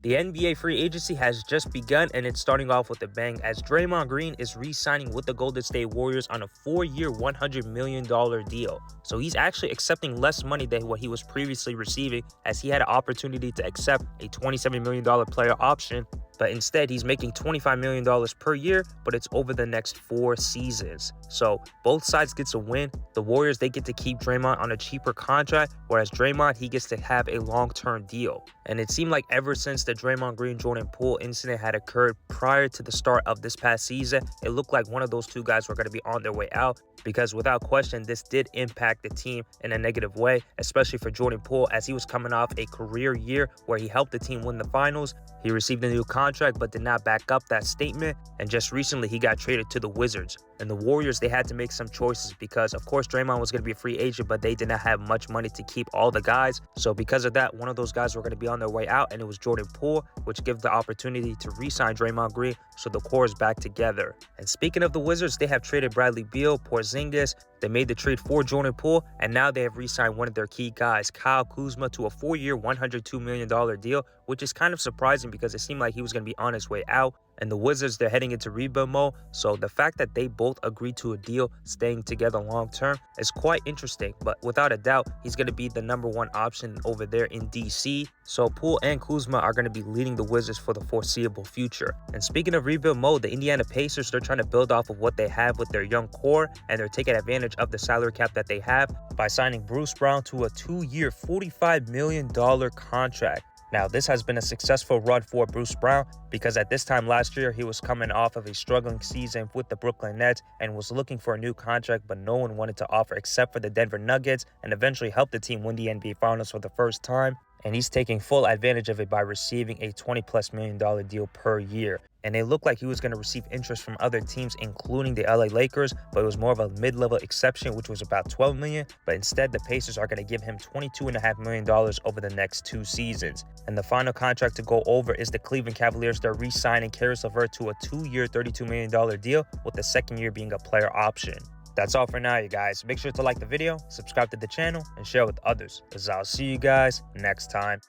The NBA free agency has just begun and it's starting off with a bang as Draymond Green is re-signing with the Golden State Warriors on a 4-year, $100 million deal. So he's actually accepting less money than what he was previously receiving as he had an opportunity to accept a $27 million player option, but instead he's making $25 million per year, but it's over the next 4 seasons. So both sides gets a win. The Warriors, they get to keep Draymond on a cheaper contract, whereas Draymond, he gets to have a long-term deal. And it seemed like ever since the Draymond Green-Jordan Poole incident had occurred prior to the start of this past season, it looked like one of those two guys were going to be on their way out, because without question, this did impact the team in a negative way, especially for Jordan Poole as he was coming off a career year where he helped the team win the finals. He received a new contract but did not back up that statement, and just recently he got traded to the Wizards. And the Warriors, they had to make some choices because, of course, Draymond was going to be a free agent, but they did not have much money to keep all the guys. So because of that, one of those guys were going to be on their way out, and it was Jordan Poole, which gives the opportunity to re-sign Draymond Green, so the core is back together. And speaking of the Wizards, they have traded Bradley Beal, Porzingis. They made the trade for Jordan Poole, and now they have re-signed one of their key guys, Kyle Kuzma, to a 4-year, $102 million deal, which is kind of surprising because it seemed like he was going to be on his way out. And the Wizards, they're heading into rebuild mode, so the fact that they both agreed to a deal staying together long term is quite interesting. But without a doubt, he's going to be the #1 option over there in DC. So Poole and Kuzma are going to be leading the Wizards for the foreseeable future. And speaking of rebuild mode, the Indiana Pacers, they're trying to build off of what they have with their young core, and they're taking advantage of the salary cap that they have by signing Bruce Brown to a 2-year, $45 million contract. Now, this has been a successful run for Bruce Brown because at this time last year, he was coming off of a struggling season with the Brooklyn Nets and was looking for a new contract, but no one wanted to offer except for the Denver Nuggets, and eventually helped the team win the NBA Finals for the first time. And he's taking full advantage of it by receiving a $20+ million deal per year. And it looked like he was going to receive interest from other teams, including the LA Lakers, but it was more of a mid-level exception, which was about $12 million. But instead, the Pacers are going to give him $22.5 million over the next 2 seasons. And the final contract to go over is the Cleveland Cavaliers. They're re-signing Caris LeVert to a 2-year, $32 million deal, with the second year being a player option. That's all for now, you guys. Make sure to like the video, subscribe to the channel, and share with others, as I'll see you guys next time.